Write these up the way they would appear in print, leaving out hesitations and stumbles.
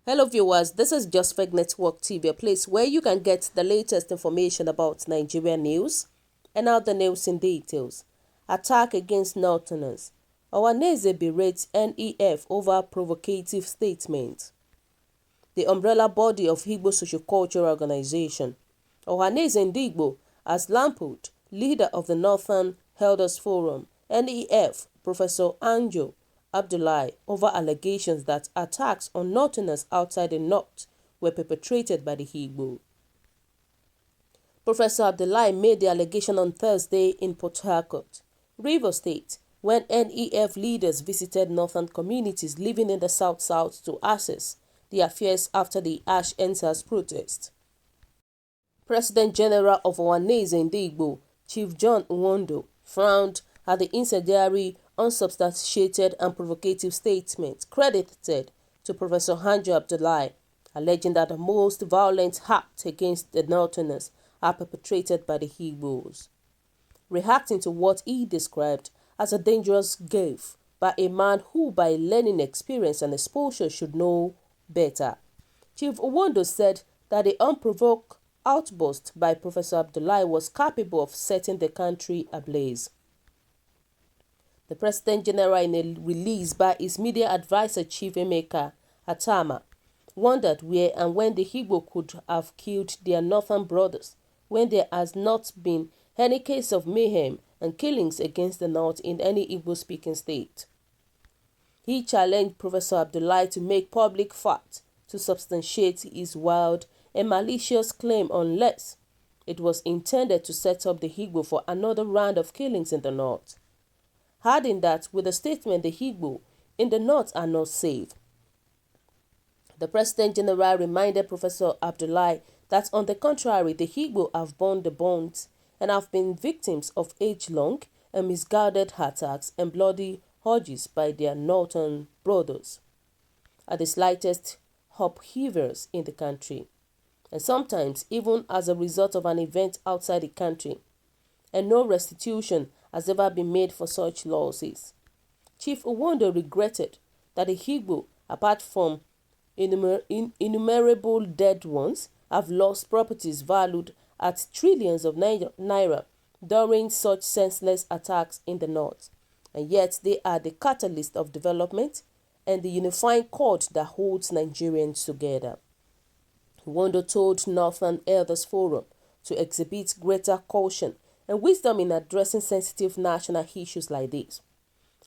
Hello viewers, this is Just Fake Network TV, a place where you can get the latest information about Nigerian news and now the news in details. Attack against Northerners. Ohaneze berates NEF over provocative statement. The umbrella body of Igbo Sociocultural Organization, Ohaneze Ndigbo, has lampooned leader of the Northern Elders Forum, NEF, Professor Anjo Abdullahi, over allegations that attacks on Northerners outside the North were perpetrated by the Igbo. Professor Abdullahi made the allegation on Thursday in Port Harcourt, Rivers State, when NEF leaders visited northern communities living in the South-South to assess the affairs after the Āçks protest. President General of Ohaneze Ndigbo, Chief John Nwondo, frowned at the incendiary, unsubstantiated and provocative statement credited to Professor Anjo Abdullahi, alleging that the most violent acts against the Northerners are perpetrated by the Igbos. Reacting to what he described as a dangerous gaffe by a man who, by learning experience and exposure, should know better, Chief Nwondo said that the unprovoked outburst by Professor Abdullahi was capable of setting the country ablaze. The President General, in a release by his media advisor Chief Emeka Atama, wondered where and when the Igbo could have killed their northern brothers when there has not been any case of mayhem and killings against the North in any Igbo-speaking state. He challenged Professor Abdullahi to make public facts to substantiate his wild and malicious claim unless it was intended to set up the Igbo for another round of killings in the North, adding that with the statement the Igbo in the North are not safe. The President General reminded Professor Abdullahi that on the contrary, the Igbo have borne the bonds and have been victims of age-long and misguided attacks and bloody orgies by their northern brothers at the slightest upheavals in the country, and sometimes even as a result of an event outside the country, and no restitution has ever been made for such losses. Chief Nwondo regretted that the Igbo, apart from innumerable dead ones, have lost properties valued at trillions of naira during such senseless attacks in the North, and yet they are the catalyst of development and the unifying cord that holds Nigerians together. Nwondo told Northern Elders Forum to exhibit greater caution and wisdom in addressing sensitive national issues like this,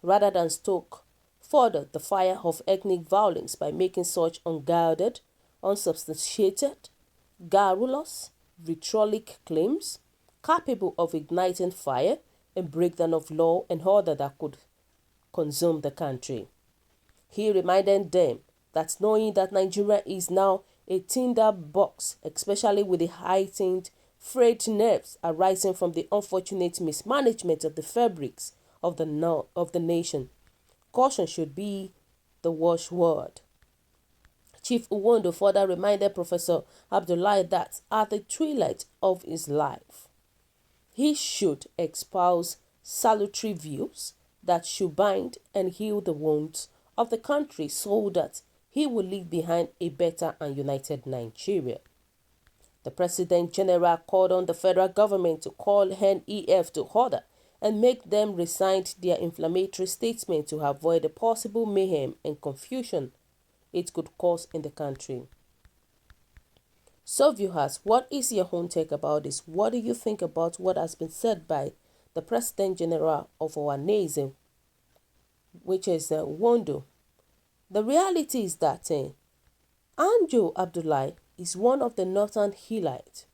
rather than stoke further the fire of ethnic violence by making such unguarded, unsubstantiated, garrulous, rhetoric claims capable of igniting fire and breakdown of law and order that could consume the country. He reminded them that knowing that Nigeria is now a tinder box, especially with the heightened frayed nerves arising from the unfortunate mismanagement of the fabrics of the nation, caution should be the watchword. Chief Nwondo further reminded Professor Abdullahi that at the twilight of his life, he should espouse salutary views that should bind and heal the wounds of the country so that he will leave behind a better and united Nigeria. The President General called on the federal government to call NEF to order and make them rescind their inflammatory statement to avoid the possible mayhem and confusion it could cause in the country. So viewers, what is your own take about this? What do you think about what has been said by the President General of Ohaneze, which is Nwondo? The reality is that Anjo Abdullahi is one of the northern Hillite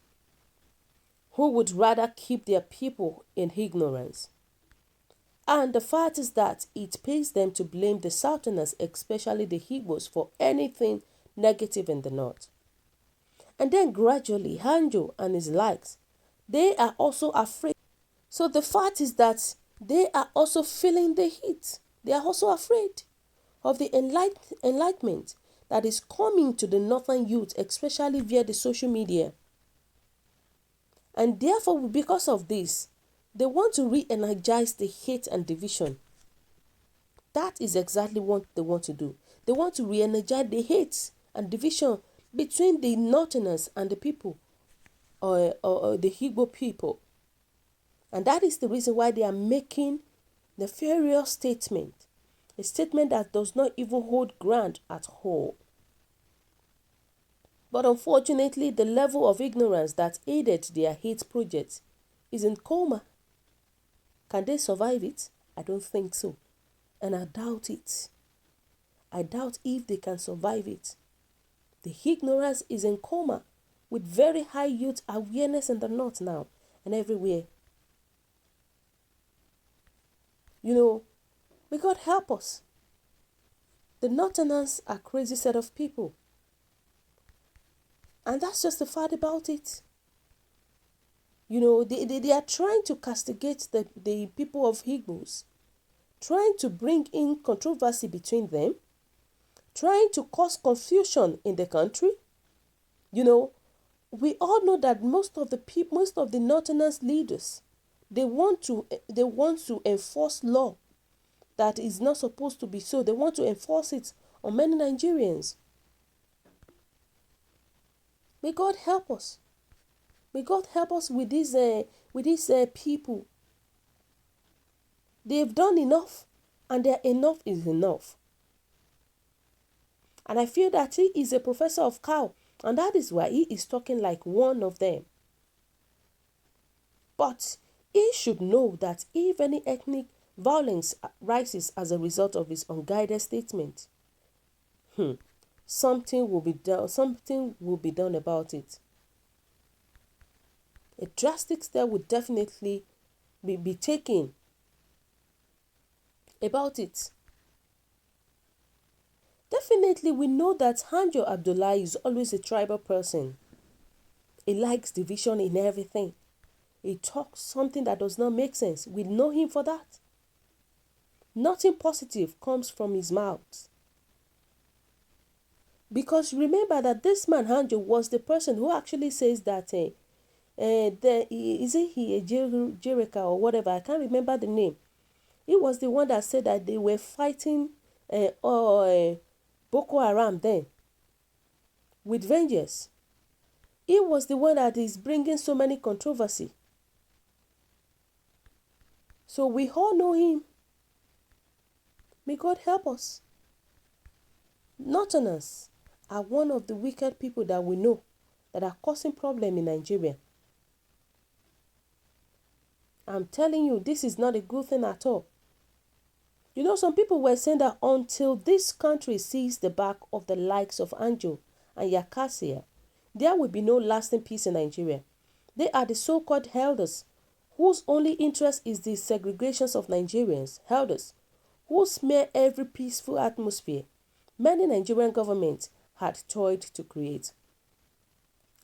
who would rather keep their people in ignorance. And the fact is that it pays them to blame the Southerners, especially the Igbos, for anything negative in the North. And then gradually, Anjo and his likes, they are also afraid. So the fact is that they are also feeling the heat. They are also afraid of the enlightenment that is coming to the northern youth, especially via the social media. And therefore, because of this, they want to re-energize the hate and division. That is exactly what they want to do. They want to re-energize the hate and division between the Northerners and the people, or the Igbo people. And that is the reason why they are making the nefarious statement, a statement that does not even hold ground at all. But unfortunately, the level of ignorance that aided their hate project is in coma. Can they survive it? I don't think so. And I doubt it. I doubt if they can survive it. The ignorance is in coma with very high youth awareness in the north now and everywhere. May God help us. The Northerners are a crazy set of people. And that's just the fact about it. They are trying to castigate the people of Igbos, trying to bring in controversy between them, trying to cause confusion in the country. We all know that most of the Northerners leaders, they want to enforce law that is not supposed to be so. They want to enforce it on many Nigerians. May God help us. May God help us with these people. They've done enough, and their enough is enough. And I feel that he is a professor of cow, and that is why he is talking like one of them. But he should know that if any ethnic violence rises as a result of his unguided statement, something will be done about it. A drastic step would definitely be taken about it. Definitely, we know that Hanjo Abdullahi is always a tribal person. He likes division in everything. He talks something that does not make sense. We know him for that. Nothing positive comes from his mouth. Because remember that this man Hanjo was the person who actually says that is it he Jericho or whatever, I can't remember the name. He was the one that said that they were fighting Boko Haram then with vengeance. He was the one that is bringing so many controversy. So we all know him. May God help us. Northerners are one of the wicked people that we know that are causing problem in Nigeria. I'm telling you, this is not a good thing at all. Some people were saying that until this country sees the back of the likes of Anjo and Yakasia, there will be no lasting peace in Nigeria. They are the so-called elders whose only interest is the segregations of Nigerians, elders who smear every peaceful atmosphere many Nigerian governments had toiled to create.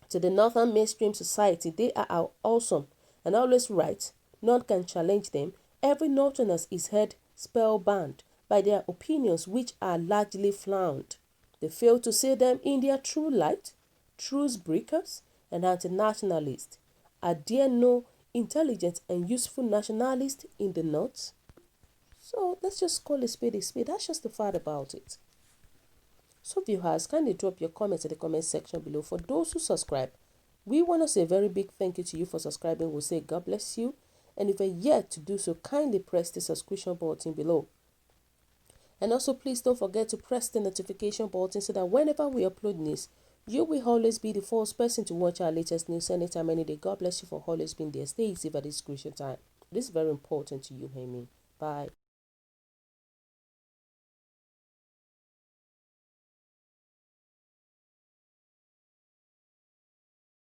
To the northern mainstream society, they are awesome and always right. None can challenge them. Every northerner is held spellbound by their opinions, which are largely flouted. They fail to see them in their true light, truth breakers, and anti-nationalists. Are there no intelligent and useful nationalists in the north? So let's just call a spade a spade. That's just the fact about it. So viewers, kindly drop your comments in the comment section below. For those who subscribe, we want to say a very big thank you to you for subscribing. We'll say God bless you. And if you're yet to do so, kindly press the subscription button below. And also, please don't forget to press the notification button so that whenever we upload news, you will always be the first person to watch our latest news anytime, any day. God bless you for always being there. Stay safe at this crucial time. This is very important to you, Amy. Bye.